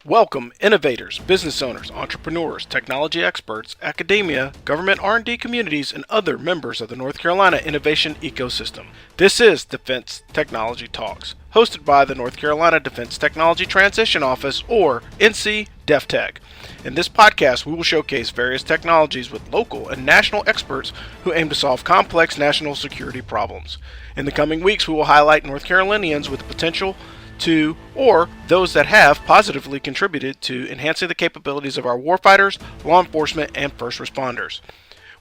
Welcome, innovators, business owners, entrepreneurs, technology experts, academia, government R&D communities, and other members of the North Carolina innovation ecosystem. This is Defense Technology Talks, hosted by the North Carolina Defense Technology Transition Office, or NC DEFTECH. In this podcast, we will showcase various technologies with local and national experts who aim to solve complex national security problems. In the coming weeks, we will highlight North Carolinians with the potential to, or those that have positively contributed to enhancing the capabilities of our warfighters, law enforcement, and first responders.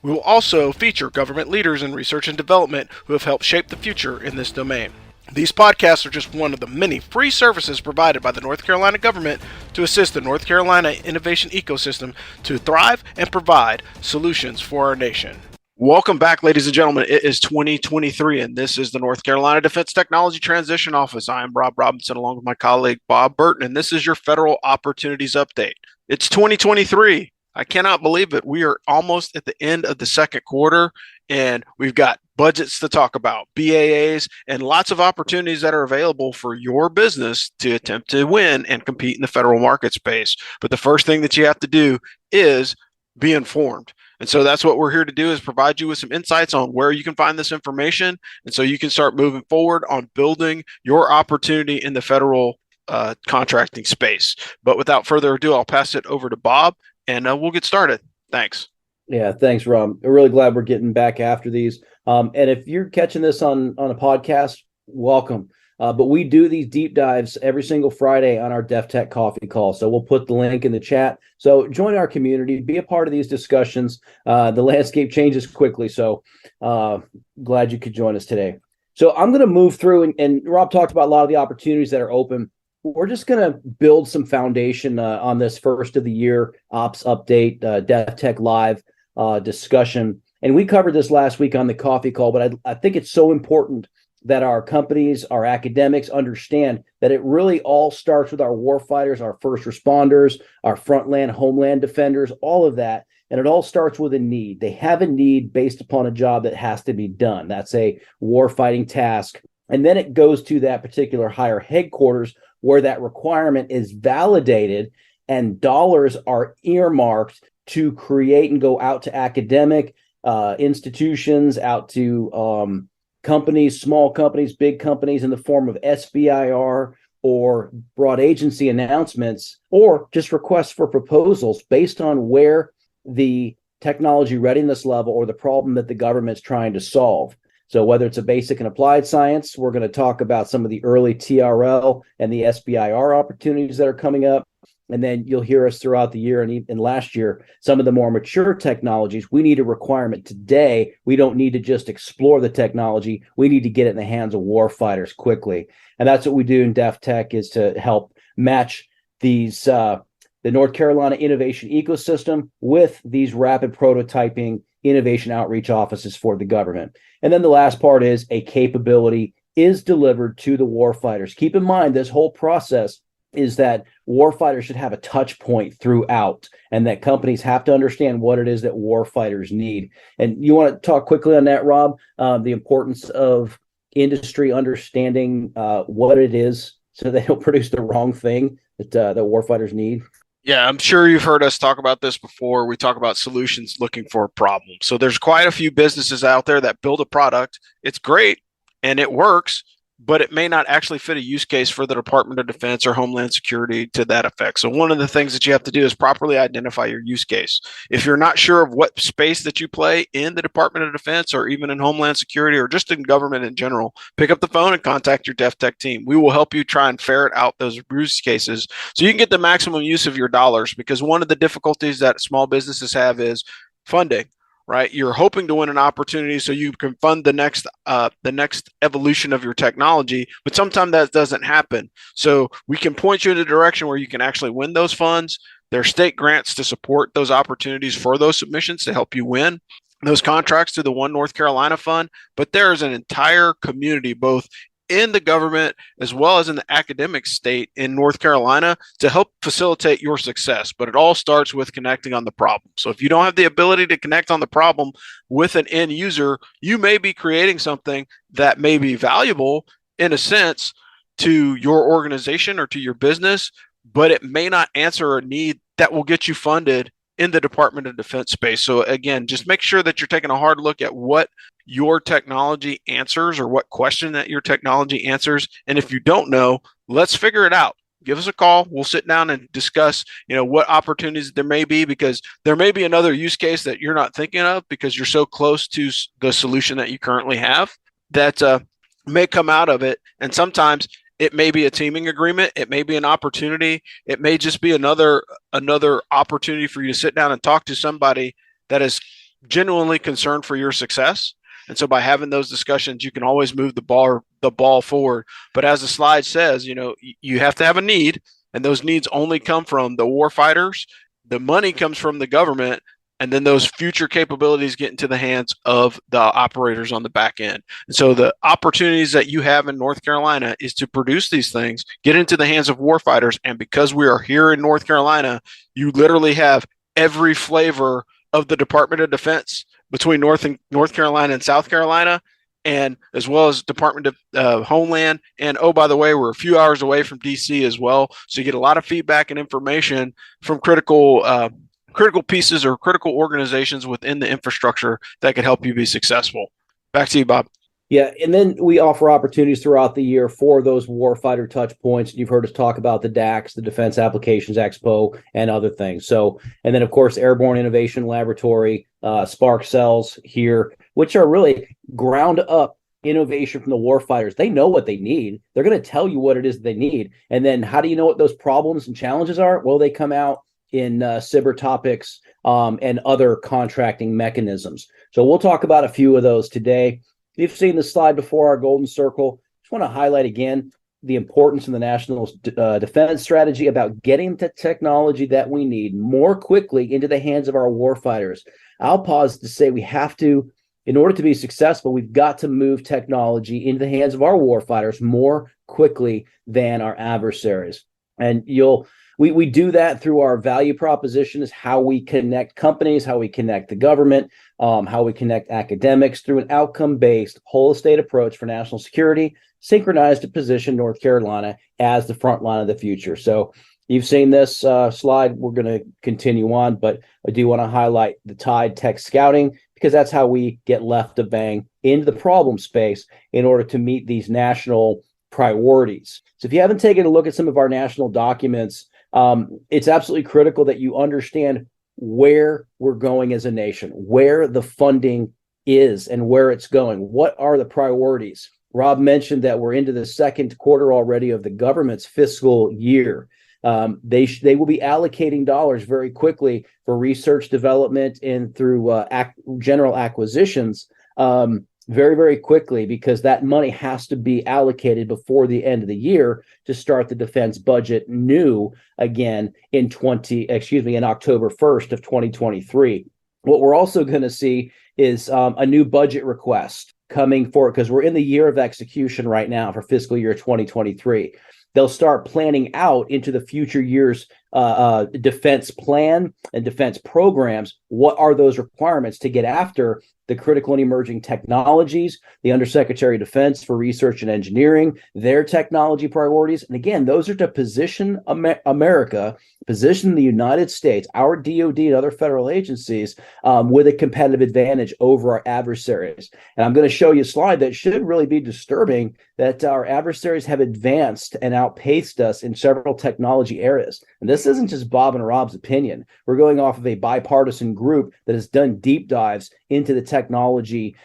We will also feature government leaders in research and development who have helped shape the future in this domain. These podcasts are just one of the many free services provided by the North Carolina government to assist the North Carolina innovation ecosystem to thrive and provide solutions for our nation. Welcome back, ladies and gentlemen. It is 2023, and this is the North Carolina Defense Technology Transition Office. I am Rob Robinson, along with my colleague Bob Burton, and this is your Federal Opportunities Update. It's 2023. I cannot believe it. We are almost at the end of the second quarter, and we've got budgets to talk about, BAAs, and lots of opportunities that are available for your business to attempt to win and compete in the federal market space. But the first thing that you have to do is be informed. And so that's what we're here to do, is provide you with some insights on where you can find this information. And so you can start moving forward on building your opportunity in the federal contracting space. But without further ado, I'll pass it over to Bob and we'll get started. Thanks. Yeah, thanks, Rob. I'm really glad we're getting back after these. And if you're catching this on a podcast, welcome. But we do these deep dives every single Friday on our DefTech coffee call. So we'll put the link in the chat. So join our community, be a part of these discussions. The landscape changes quickly. So glad you could join us today. So I'm going to move through, and Rob talked about a lot of the opportunities that are open. We're just going to build some foundation on this first of the year Opps update, DefTech Live discussion. And we covered this last week on the coffee call, but I think it's so important that our companies, our academics understand that it really all starts with our warfighters, our first responders, our frontland, homeland defenders, all of that. And it all starts with a need. They have a need based upon a job that has to be done. That's a warfighting task. And then it goes to that particular higher headquarters where that requirement is validated and dollars are earmarked to create and go out to academic institutions, out to companies, small companies, big companies, in the form of SBIR or broad agency announcements, or just requests for proposals based on where the technology readiness level or the problem that the government's trying to solve. So whether it's a basic and applied science, we're going to talk about some of the early TRL and the SBIR opportunities that are coming up. And then you'll hear us throughout the year and last year, some of the more mature technologies. We need a requirement today. We don't need to just explore the technology. We need to get it in the hands of warfighters quickly. And that's what we do in DefTech, is to help match these the North Carolina innovation ecosystem with these rapid prototyping innovation outreach offices for the government. And then the last part is a capability is delivered to the warfighters. Keep in mind, this whole process is that warfighters should have a touch point throughout, and that companies have to understand what it is that warfighters need. And you want to talk quickly on that, Rob, the importance of industry understanding what it is so they don't produce the wrong thing that warfighters need? Yeah, I'm sure you've heard us talk about this before. We talk about solutions looking for a problem. So there's quite a few businesses out there that build a product. It's great and it works, but it may not actually fit a use case for the Department of Defense or Homeland Security to that effect. So one of the things that you have to do is properly identify your use case. If you're not sure of what space that you play in the Department of Defense or even in Homeland Security or just in government in general, pick up the phone and contact your DefTech team. We will help you try and ferret out those use cases so you can get the maximum use of your dollars, because one of the difficulties that small businesses have is funding. Right, you're hoping to win an opportunity so you can fund the next evolution of your technology, but sometimes that doesn't happen. So we can point you in a direction where you can actually win those funds. There are state grants to support those opportunities for those submissions to help you win those contracts through the One North Carolina Fund. But there is an entire community, both in the government as well as in the academic state in North Carolina, to help facilitate your success. But it all starts with connecting on the problem. So if you don't have the ability to connect on the problem with an end user, you may be creating something that may be valuable in a sense to your organization or to your business, but it may not answer a need that will get you funded in the Department of Defense space. So again, just make sure that you're taking a hard look at what your technology answers or what question that your technology answers. And if you don't know, let's figure it out. Give us a call. We'll sit down and discuss, what opportunities there may be, because there may be another use case that you're not thinking of because you're so close to the solution that you currently have that may come out of it. And sometimes it may be a teaming agreement. It may be an opportunity. It may just be another opportunity for you to sit down and talk to somebody that is genuinely concerned for your success. And so by having those discussions, you can always move the ball forward. But as the slide says, you have to have a need, and those needs only come from the war fighters. The money comes from the government, and then those future capabilities get into the hands of the operators on the back end. And so the opportunities that you have in North Carolina is to produce these things, get into the hands of warfighters. And because we are here in North Carolina, you literally have every flavor of the Department of Defense between North Carolina and South Carolina, and as well as Department of Homeland. And oh, by the way, we're a few hours away from DC as well. So you get a lot of feedback and information from critical pieces or critical organizations within the infrastructure that could help you be successful. Back to you, Bob. Yeah, and then we offer opportunities throughout the year for those warfighter touch points. You've heard us talk about the DAX, the Defense Applications Expo, and other things. So, and then of course, Airborne Innovation Laboratory, Spark Cells here, which are really ground up innovation from the warfighters. They know what they need. They're going to tell you what it is they need. And then how do you know what those problems and challenges are? Well, they come out in cyber topics and other contracting mechanisms. So we'll talk about a few of those today. You've seen the slide before, our golden circle. Just want to highlight again the importance of the national defense strategy about getting the technology that we need more quickly into the hands of our warfighters. I'll pause to say we have to, in order to be successful, we've got to move technology into the hands of our warfighters more quickly than our adversaries. And we do that through our value proposition, is how we connect companies, how we connect the government, how we connect academics through an outcome-based whole estate approach for national security, synchronized to position North Carolina as the front line of the future. So you've seen this slide. We're going to continue on, but I do want to highlight the TIDE Tech Scouting, because that's how we get left of bang into the problem space in order to meet these national priorities. So if you haven't taken a look at some of our national documents, it's absolutely critical that you understand where we're going as a nation, where the funding is and where it's going. What are the priorities? Rob mentioned that we're into the second quarter already of the government's fiscal year. They will be allocating dollars very quickly for research development and through general acquisitions very, very quickly, because that money has to be allocated before the end of the year to start the defense budget new again in October 1st of 2023. What we're also going to see is a new budget request coming forward, because we're in the year of execution right now for fiscal year 2023. They'll start planning out into the future years defense plan and defense programs. What are those requirements to get after the critical and emerging technologies, the Undersecretary of Defense for Research and Engineering, their technology priorities? And again, those are to position America, position the United States, our DoD and other federal agencies with a competitive advantage over our adversaries. And I'm going to show you a slide that should really be disturbing, that our adversaries have advanced and outpaced us in several technology areas. And this isn't just Bob and Rob's opinion. We're going off of a bipartisan group that has done deep dives into the technology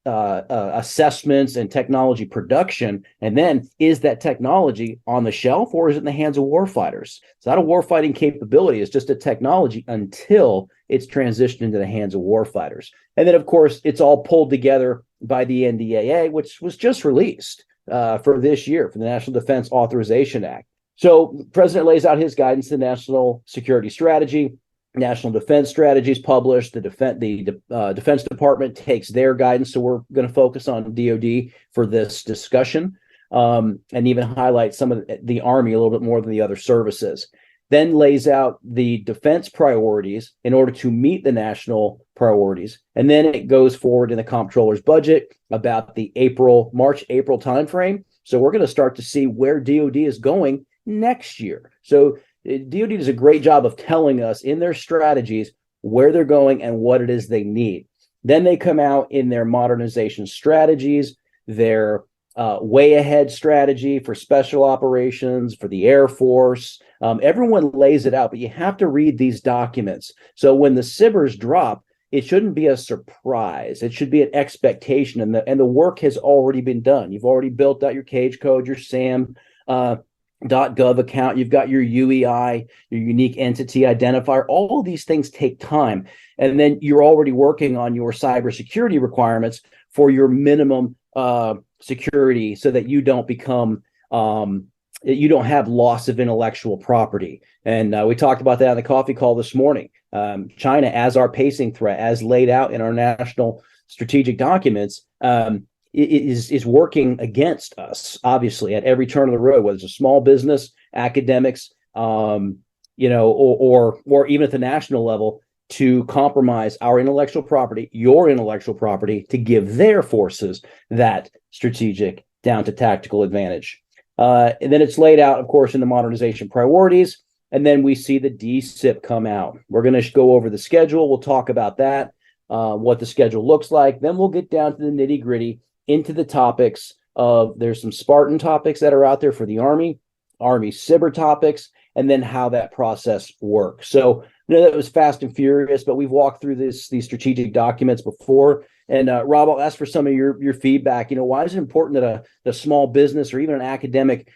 assessments and technology production. And then, is that technology on the shelf, or is it in the hands of warfighters? It's not a warfighting capability. It's just a technology until it's transitioned into the hands of warfighters. And then, of course, it's all pulled together by the NDAA, which was just released for this year, for the National Defense Authorization Act. So the president lays out his guidance, the national security strategy. National defense strategy is published. The Defense Department takes their guidance. So we're going to focus on DoD for this discussion, and even highlight some of the Army a little bit more than the other services. Then lays out the defense priorities in order to meet the national priorities. And then it goes forward in the comptroller's budget about the March-April timeframe. So we're going to start to see where DoD is going next year. So DoD does a great job of telling us in their strategies where they're going and what it is they need. Then they come out in their modernization strategies, their way ahead strategy for special operations, for the Air Force. Everyone lays it out, but you have to read these documents. So when the SIBRs drop, it shouldn't be a surprise. It should be an expectation, and the work has already been done. You've already built out your cage code, your SAM .gov account. You've got your UEI, your unique entity identifier. All of these things take time, and then you're already working on your cybersecurity requirements for your minimum security, so that you don't become you don't have loss of intellectual property. And we talked about that on the coffee call this morning. China, as our pacing threat, as laid out in our national strategic documents, is working against us, obviously, at every turn of the road, whether it's a small business, academics, or even at the national level, to compromise our intellectual property, your intellectual property, to give their forces that strategic down to tactical advantage. And then it's laid out, of course, in the modernization priorities. And then we see the DSIP come out. We're going to go over the schedule. We'll talk about that, what the schedule looks like. Then we'll get down to the nitty gritty, into the topics of, there's some Spartan topics that are out there for the Army SIBR topics, and then how that process works. So that was fast and furious, but we've walked through these strategic documents before. And Rob, I'll ask for some of your feedback. Why is it important that a small business or even an academic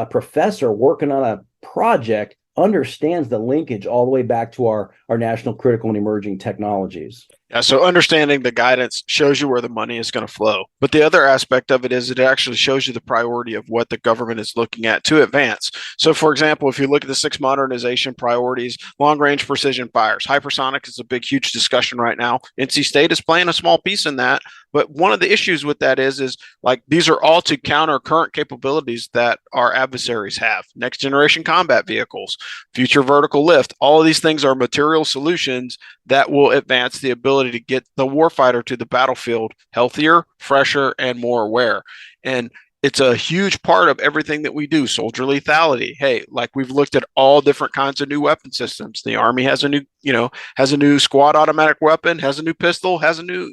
professor working on a project understands the linkage all the way back to our national critical and emerging technologies? Yeah, so understanding the guidance shows you where the money is going to flow. But the other aspect of it is it actually shows you the priority of what the government is looking at to advance. So, for example, if you look at the 6 modernization priorities, long-range precision fires, hypersonic is a big, huge discussion right now. NC State is playing a small piece in that. But one of the issues with that is like, these are all to counter current capabilities that our adversaries have. Next generation combat vehicles, future vertical lift, all of these things are material solutions that will advance the ability to get the warfighter to the battlefield healthier, fresher, and more aware. And it's a huge part of everything that we do. Soldier lethality. Hey, like, we've looked at all different kinds of new weapon systems. The Army has a new squad automatic weapon, has a new pistol, has a new,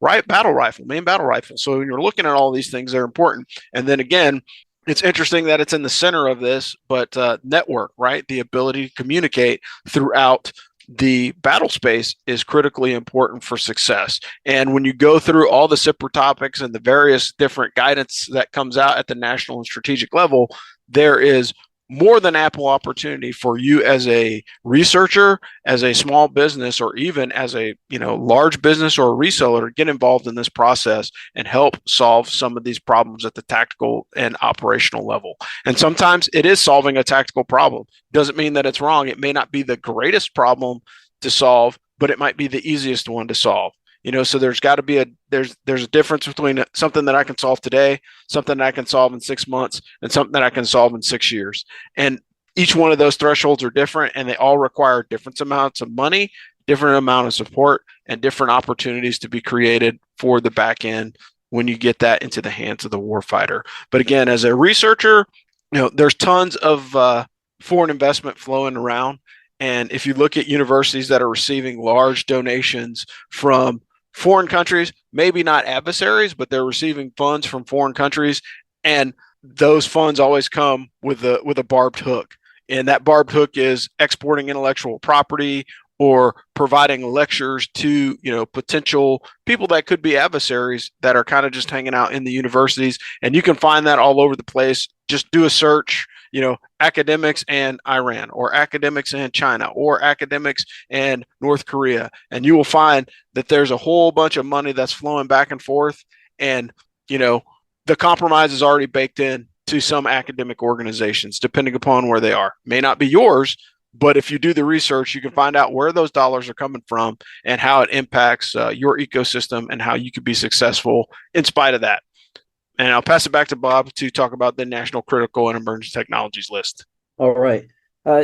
main battle rifle. So when you're looking at all these things, they're important. And then again, it's interesting that it's in the center of this, but network, right? The ability to communicate throughout the battle space is critically important for success. And when you go through all the SIPR topics and the various different guidance that comes out at the national and strategic level, there is more than ample opportunity for you as a researcher, as a small business, or even as a large business or a reseller to get involved in this process and help solve some of these problems at the tactical and operational level. And sometimes it is solving a tactical problem. Doesn't mean that it's wrong. It may not be the greatest problem to solve, but it might be the easiest one to solve. So there's got to be there's a difference between something that I can solve today, something that I can solve in 6 months, and something that I can solve in 6 years. And each one of those thresholds are different, and they all require different amounts of money, different amount of support, and different opportunities to be created for the back end when you get that into the hands of the warfighter. But again, as a researcher, there's tons of foreign investment flowing around. And if you look at universities that are receiving large donations from foreign countries, maybe not adversaries, but they're receiving funds from foreign countries, and those funds always come with a barbed hook. And that barbed hook is exporting intellectual property or providing lectures to potential people that could be adversaries that are kind of just hanging out in the universities. And you can find that all over the place. Just do a search, academics and Iran, or academics and China, or academics and North Korea, and you will find that there's a whole bunch of money that's flowing back and forth. And the compromise is already baked in to some academic organizations, depending upon where they are. May not be yours, but if you do the research, you can find out where those dollars are coming from and how it impacts your ecosystem and how you could be successful in spite of that. And I'll pass it back to Bob to talk about the National Critical and Emerging Technologies list. All right.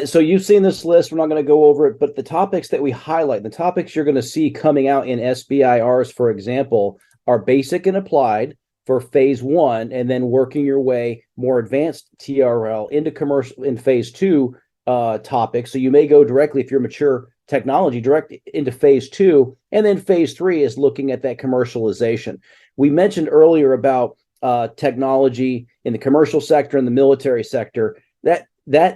So you've seen this list. We're not going to go over it, but the topics that we highlight, the topics you're going to see coming out in SBIRs, for example, are basic and applied for phase one, and then working your way more advanced TRL into commercial in phase two topics. So you may go directly, if you're mature technology, direct into phase two, and then phase three is looking at that commercialization. We mentioned earlier about technology in the commercial sector and the military sector. That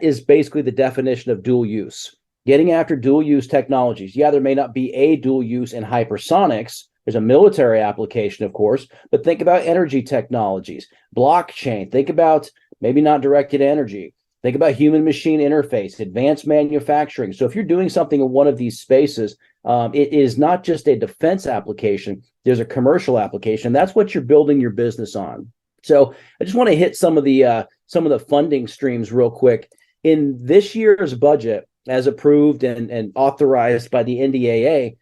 is basically the definition of dual use. Getting after dual use technologies. Yeah, there may not be a dual use in hypersonics. There's a military application, of course, but think about energy technologies, blockchain. Think about maybe not directed energy. Think about human machine interface, advanced manufacturing. So if you're doing something in one of these spaces, it is not just a defense application. There's a commercial application. That's what you're building your business on. So I just want to hit some of the funding streams real quick. In this year's budget, as approved and authorized by the NDAA,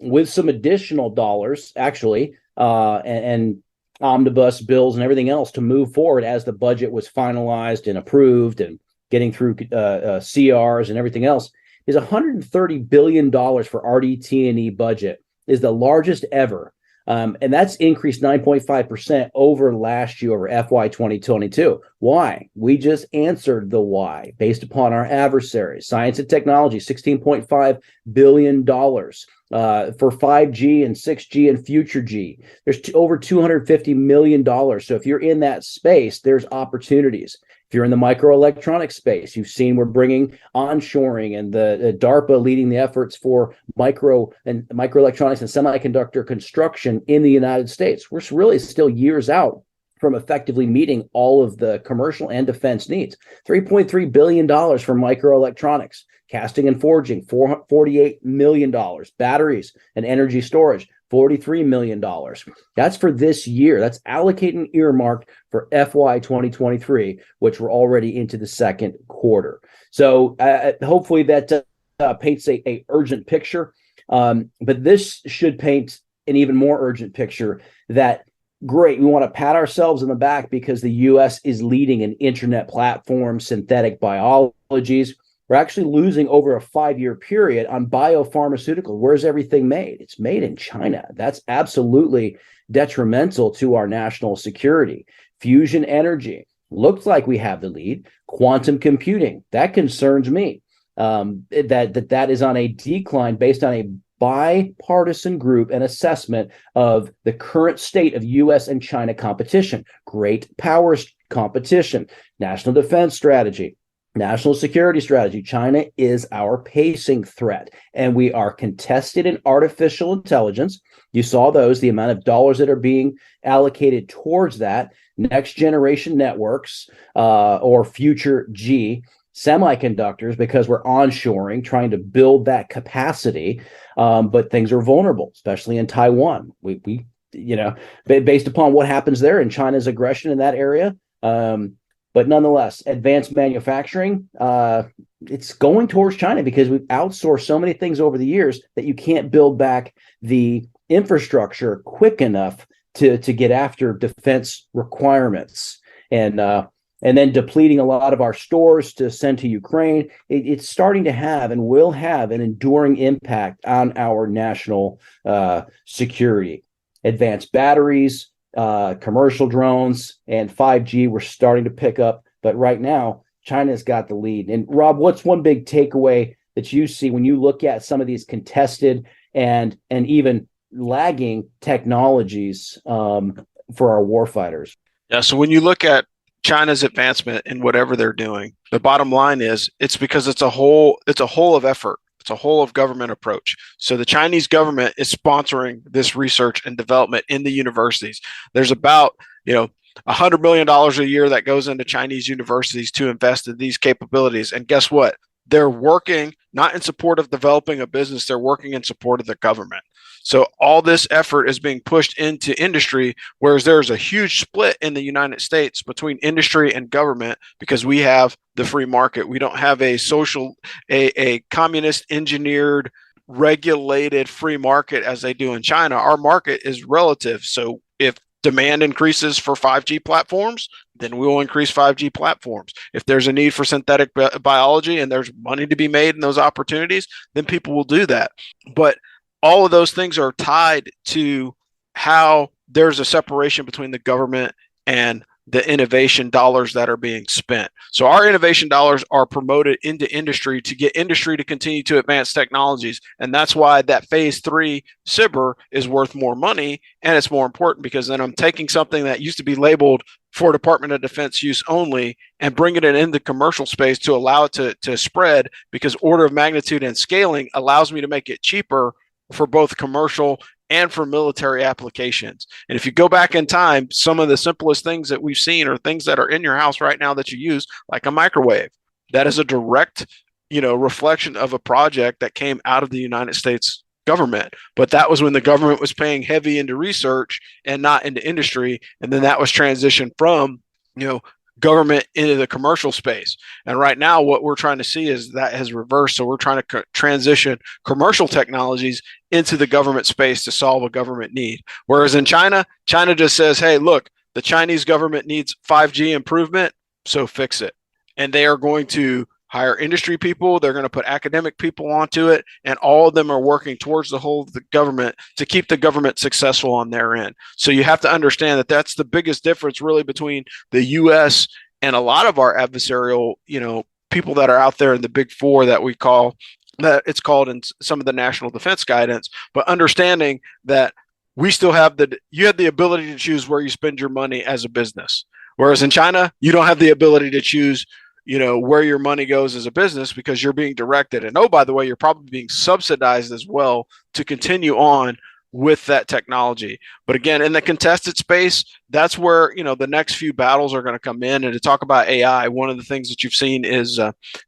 with some additional dollars, actually, and omnibus bills and everything else to move forward as the budget was finalized and approved and getting through CRs and everything else, is $130 billion for RDT&E budget, is the largest ever. And that's increased 9.5% over last year, over FY 2022. Why? We just answered the why based upon our adversaries. Science and technology, $16.5 billion for 5G and 6G and future G. There's over $250 million. So if you're in that space, there's opportunities. If you're in the microelectronics space, you've seen we're bringing onshoring and the DARPA leading the efforts for microelectronics and semiconductor construction in the United States. We're really still years out from effectively meeting all of the commercial and defense needs. $3.3 billion for microelectronics, casting and forging, $48 million, batteries and energy storage, $43 million. That's for this year. That's allocated and earmarked for FY 2023, which we're already into the second quarter. So hopefully that paints a urgent picture. But this should paint an even more urgent picture that, great, we want to pat ourselves on the back because the U.S. is leading in internet platforms, synthetic biologies. We're actually losing over a 5-year period on biopharmaceuticals. Where's everything made? It's made in China. That's absolutely detrimental to our national security. Fusion energy, looks like we have the lead. Quantum computing, that concerns me. That is on a decline based on a bipartisan group and assessment of the current state of U.S. and China competition. Great powers competition, national defense strategy, national security strategy. China is our pacing threat, and we are contested in artificial intelligence. You saw the amount of dollars that are being allocated towards that, next generation networks or future G, semiconductors, because we're onshoring, trying to build that capacity. But things are vulnerable, especially in Taiwan. We based upon what happens there and China's aggression in that area. But nonetheless, advanced manufacturing, it's going towards China because we've outsourced so many things over the years that you can't build back the infrastructure quick enough to get after defense requirements. And then depleting a lot of our stores to send to Ukraine, it's starting to have and will have an enduring impact on our national security. Advanced batteries, commercial drones, and 5G, we're starting to pick up. But right now, China's got the lead. And Rob, what's one big takeaway that you see when you look at some of these contested and even lagging technologies for our warfighters? Yeah, so when you look at China's advancement in whatever they're doing, the bottom line is it's because it's a whole of effort. It's a whole of government approach. So the Chinese government is sponsoring this research and development in the universities. There's about, $100 million a year that goes into Chinese universities to invest in these capabilities. And guess what? They're working not in support of developing a business, they're working in support of the government. So all this effort is being pushed into industry, whereas there's a huge split in the United States between industry and government because we have the free market. We don't have a communist engineered, regulated free market as they do in China. Our market is relative. So if demand increases for 5G platforms, then we will increase 5G platforms. If there's a need for synthetic biology and there's money to be made in those opportunities, then people will do that. But all of those things are tied to how there's a separation between the government and the innovation dollars that are being spent. So our innovation dollars are promoted into industry to get industry to continue to advance technologies. And that's why that phase 3 SBIR is worth more money. And it's more important because then I'm taking something that used to be labeled for Department of Defense use only and bringing it into commercial space to allow it to spread, because order of magnitude and scaling allows me to make it cheaper for both commercial and for military applications. And if you go back in time, some of the simplest things that we've seen are things that are in your house right now that you use, like a microwave. That is a direct, reflection of a project that came out of the United States government. But that was when the government was paying heavy into research and not into industry. And then that was transitioned from, government into the commercial space. And right now, what we're trying to see is that has reversed. So we're trying to transition commercial technologies into the government space to solve a government need. Whereas in China just says, hey, look, the Chinese government needs 5G improvement, so fix it. And they are going to hire industry people. They're going to put academic people onto it. And all of them are working towards the whole of the government to keep the government successful on their end. So you have to understand that that's the biggest difference really between the U.S. and a lot of our adversarial, people that are out there in the big four that we call, that it's called in some of the national defense guidance, but understanding that we still have you have the ability to choose where you spend your money as a business. Whereas in China, you don't have the ability to choose where your money goes as a business, because you're being directed. And oh, by the way, you're probably being subsidized as well to continue on with that technology. But again, in the contested space, that's where, the next few battles are going to come in. And to talk about AI, one of the things that you've seen is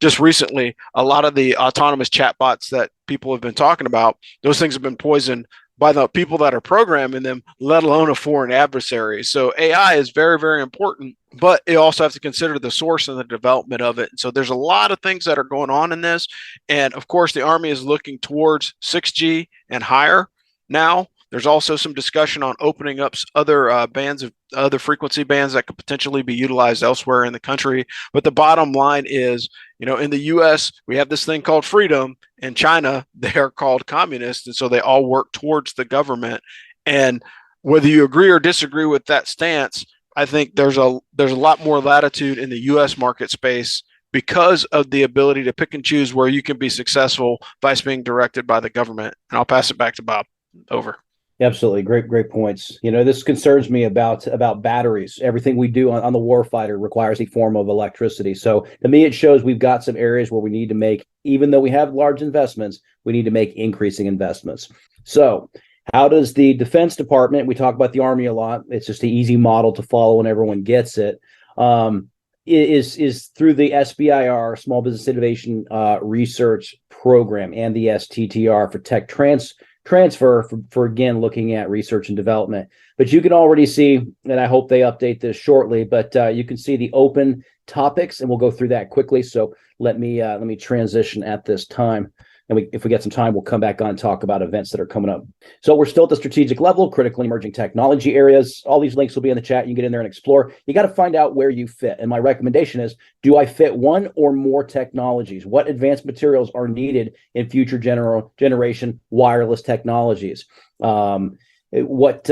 just recently, a lot of the autonomous chatbots that people have been talking about, those things have been poisoned by the people that are programming them, let alone a foreign adversary. So AI is very, very important, but you also have to consider the source and the development of it. And so there's a lot of things that are going on in this. And of course, the Army is looking towards 6G and higher now. There's also some discussion on opening up other bands of other frequency bands that could potentially be utilized elsewhere in the country. But the bottom line is, in the U.S., we have this thing called freedom. In China, they are called communists. And so they all work towards the government. And whether you agree or disagree with that stance, I think there's a lot more latitude in the U.S. market space because of the ability to pick and choose where you can be successful by being directed by the government. And I'll pass it back to Bob. Over. Absolutely. Great points. This concerns me about batteries. Everything we do on the warfighter requires a form of electricity. So to me, it shows we've got some areas where we need to make, even though we have large investments, we need to make increasing investments. So how does the Defense Department, we talk about the Army a lot, it's just an easy model to follow and everyone gets it, is through the SBIR, Small Business Innovation Research Program, and the STTR for tech transfer for again looking at research and development. But you can already see, and I hope they update this shortly, but you can see the open topics, and we'll go through that quickly. So let me transition at this time, and if we get some time, we'll come back on and talk about events that are coming up. So we're still at the strategic level, critical emerging technology areas. All these links will be in the chat. You can get in there and explore. You got to find out where you fit. And my recommendation is, do I fit one or more technologies? What advanced materials are needed in future generation wireless technologies? What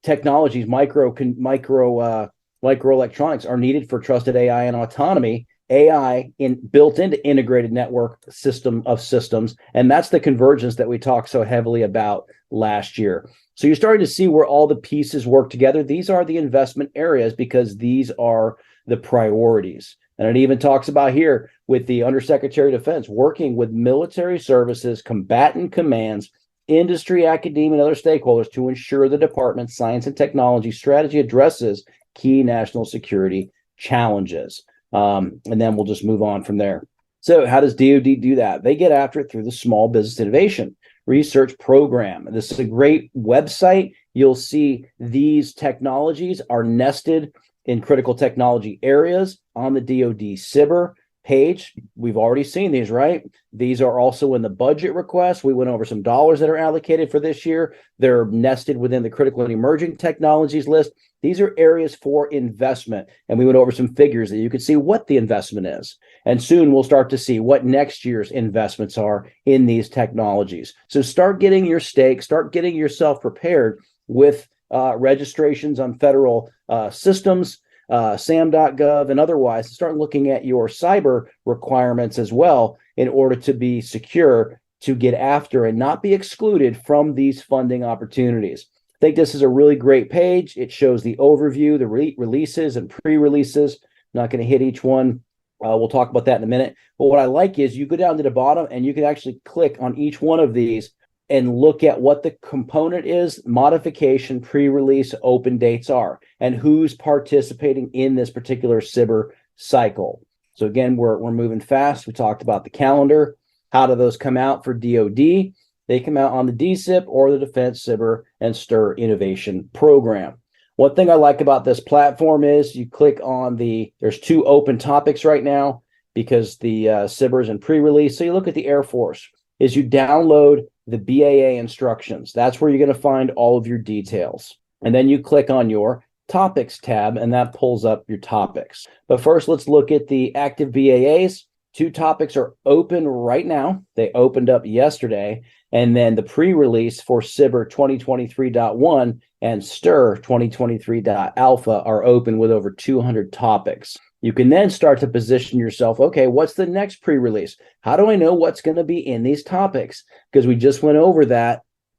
technologies, microelectronics are needed for trusted AI and autonomy? AI built into integrated network system of systems. And that's the convergence that we talked so heavily about last year. So you're starting to see where all the pieces work together. These are the investment areas because these are the priorities. And it even talks about here with the Undersecretary of Defense working with military services, combatant commands, industry, academia, and other stakeholders to ensure the department's science and technology strategy addresses key national security challenges. And then we'll just move on from there. So how does DoD do that? They get after it through the Small Business Innovation Research Program. This is a great website. You'll see these technologies are nested in critical technology areas on the DoD SBIR page. We've already seen these, right? These are also in the budget request. We went over some dollars that are allocated for this year. They're nested within the critical and emerging technologies list. These are areas for investment. And we went over some figures that you could see what the investment is. And soon we'll start to see what next year's investments are in these technologies. So start getting your stake, start getting yourself prepared with registrations on federal systems, sam.gov, and otherwise, start looking at your cyber requirements as well in order to be secure, to get after and not be excluded from these funding opportunities. I think this is a really great page. It shows the overview, the releases and pre-releases. I'm not going to hit each one. We'll talk about that in a minute. But what I like is you go down to the bottom and you can actually click on each one of these and look at what the component is, modification, pre-release, open dates are, and who's participating in this particular cyber cycle. So again, we're moving fast. We talked about the calendar. How do those come out for DoD? They come out on the DCIP or the Defense Cyber and STIR Innovation Program. One thing I like about this platform is you click on there's 2 open topics right now because the cyber is in pre-release. So you look at the Air Force, is you download the BAA instructions. That's where you're going to find all of your details. And then you click on your topics tab and that pulls up your topics. But first, let's look at the active BAAs. 2 topics are open right now. They opened up yesterday. And then the pre-release for CYBR 2023.1 and STIR 2023.alpha are open with over 200 topics. You can then start to position yourself, okay, what's the next pre-release? How do I know what's going to be in these topics? Because we just went over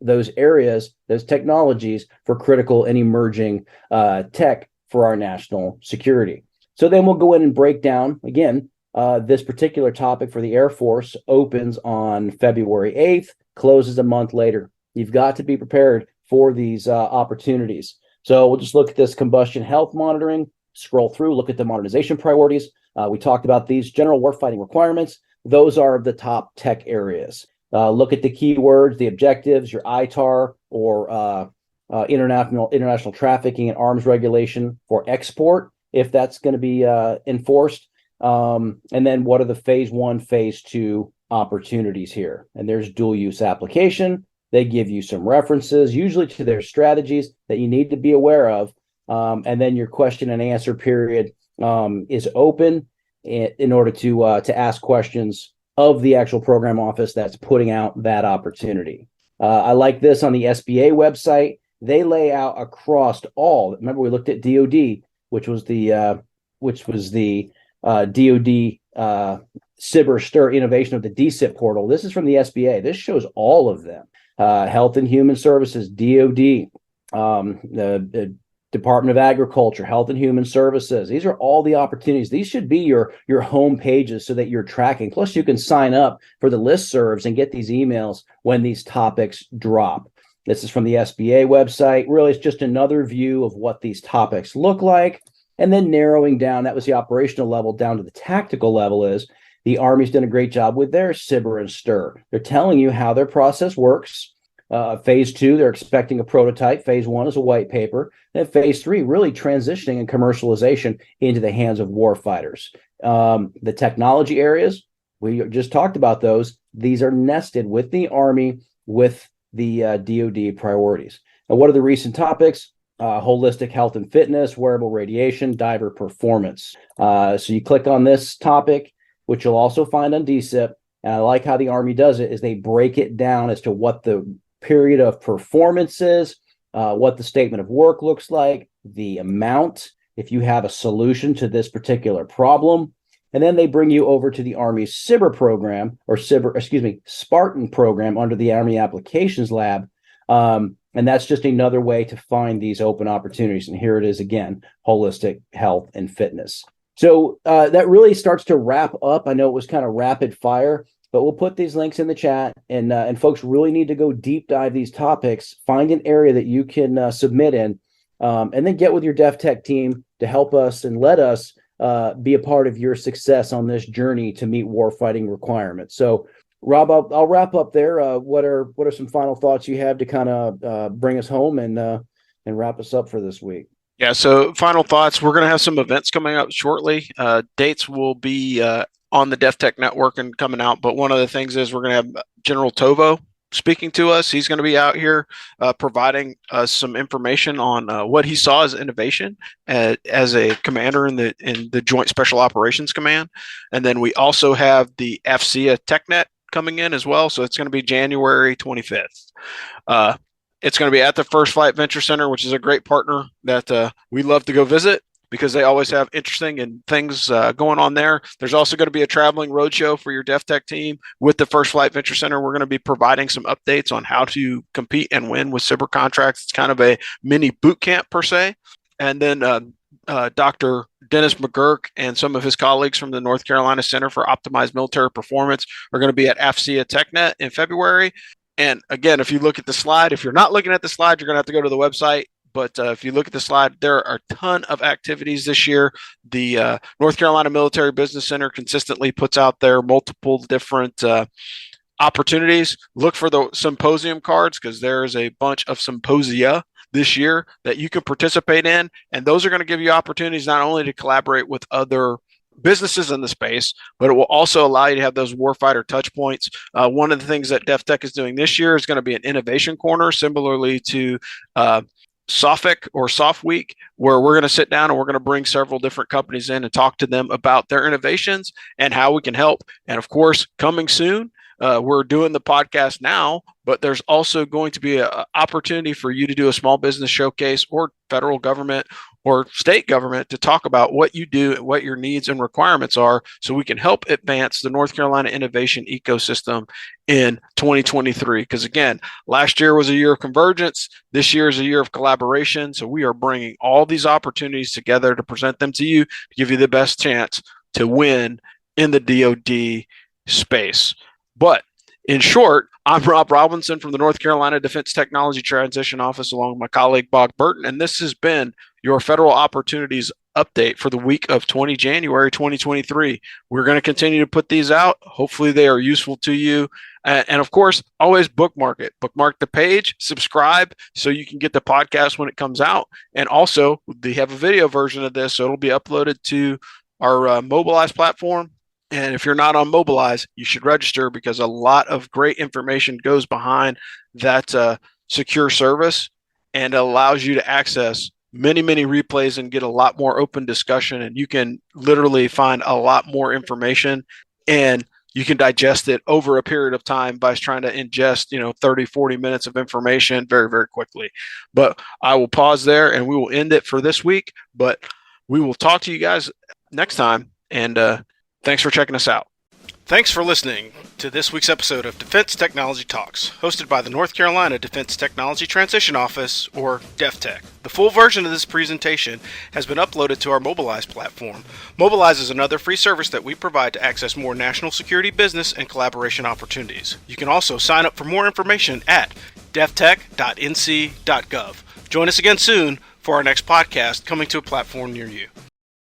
those areas, those technologies for critical and emerging tech for our national security. So then we'll go in and break down, again, this particular topic for the Air Force opens on February 8th, closes a month later. You've got to be prepared for these opportunities. So we'll just look at this combustion health monitoring, scroll through, look at the modernization priorities. We talked about these general warfighting requirements. Those are the top tech areas. Look at the keywords, the objectives, your ITAR or international trafficking and arms regulation for export, if that's going to be enforced. And then what are the phase 1, phase 2 opportunities here? And there's dual use application. They give you some references, usually to their strategies that you need to be aware of. And then your question and answer period is open in order to ask questions of the actual program office that's putting out that opportunity. I like this on the SBA website. They lay out across all. Remember, we looked at DoD, which was the DoD cyber STIR innovation of the DCIP portal. This is from the SBA. This shows all of them. Health and Human Services, DoD, the Department of Agriculture, Health and Human Services. These are all the opportunities. These should be your home pages so that you're tracking. Plus, you can sign up for the listservs and get these emails when these topics drop. This is from the SBA website. Really, it's just another view of what these topics look like. And then narrowing down, that was the operational level, down to the tactical level is the Army's done a great job with their CYBR and STIR. They're telling you how their process works. Phase 2, they're expecting a prototype. Phase 1 is a white paper. And phase 3, really transitioning and commercialization into the hands of warfighters. The technology areas, we just talked about those. These are nested with the Army, with the DoD priorities. And what are the recent topics? Holistic health and fitness, wearable radiation, diver performance. So you click on this topic, which you'll also find on DCIP. And I like how the Army does it, is they break it down as to what the period of performance is, what the statement of work looks like, the amount, if you have a solution to this particular problem. And then they bring you over to the Army's CYBR program, or Spartan program under the Army Applications Lab. And that's just another way to find these open opportunities. And here it is again, holistic health and fitness. So that really starts to wrap up. I know it was kind of rapid fire, but we'll put these links in the chat. And folks really need to go deep dive these topics, find an area that you can submit in, and then get with your DEFTECH team to help us and let us be a part of your success on this journey to meet warfighting requirements. So Rob, I'll wrap up there. What are some final thoughts you have to kind of bring us home and wrap us up for this week? Yeah, so final thoughts. We're going to have some events coming up shortly. Dates will be on the DEFTECH network and coming out. But one of the things is we're going to have General Tovo speaking to us. He's going to be out here providing some information on what he saw as innovation as a commander in the Joint Special Operations Command. And then we also have the FCA TechNet coming in as well. So it's going to be January 25th. It's going to be at the First Flight Venture Center, which is a great partner that we love to go visit because they always have interesting and things going on there. There's also going to be a traveling roadshow for your DEFTECH team with the First Flight Venture Center. We're going to be providing some updates on how to compete and win with cyber contracts. It's kind of a mini boot camp per se. And then Dr. Dennis McGurk and some of his colleagues from the North Carolina Center for Optimized Military Performance are going to be at AFCEA TechNet in February. And again, if you look at the slide, if you're not looking at the slide, you're going to have to go to the website. But if you look at the slide, there are a ton of activities this year. The North Carolina Military Business Center consistently puts out there multiple different opportunities. Look for the symposium cards because there is a bunch of symposia this year that you can participate in. And those are going to give you opportunities not only to collaborate with other businesses in the space, but it will also allow you to have those warfighter touch points. One of the things that DEFTECH is doing this year is going to be an innovation corner, similarly to SOFIC or SOF Week, where we're going to sit down and we're going to bring several different companies in and talk to them about their innovations and how we can help. And of course, coming soon, we're doing the podcast now, but there's also going to be an opportunity for you to do a small business showcase or federal government or state government to talk about what you do and what your needs and requirements are so we can help advance the North Carolina innovation ecosystem in 2023. Because again, last year was a year of convergence. This year is a year of collaboration. So we are bringing all these opportunities together to present them to you to give you the best chance to win in the DoD space. But in short, I'm Rob Robinson from the North Carolina Defense Technology Transition Office, along with my colleague, Bob Burton, and this has been your Federal Opportunities Update for the week of January 2023. We're going to continue to put these out. Hopefully they are useful to you. And of course, always bookmark it. Bookmark the page, subscribe so you can get the podcast when it comes out. And also, they have a video version of this, so it'll be uploaded to our Mobilize platform. And if you're not on Mobilize, you should register because a lot of great information goes behind that secure service and allows you to access many, many replays and get a lot more open discussion. And you can literally find a lot more information and you can digest it over a period of time by trying to ingest, 30, 40 minutes of information very, very quickly. But I will pause there and we will end it for this week. But we will talk to you guys next time. And thanks for checking us out. Thanks for listening to this week's episode of Defense Technology Talks, hosted by the North Carolina Defense Technology Transition Office, or DEFTECH. The full version of this presentation has been uploaded to our Mobilize platform. Mobilize is another free service that we provide to access more national security business and collaboration opportunities. You can also sign up for more information at deftech.nc.gov. Join us again soon for our next podcast coming to a platform near you.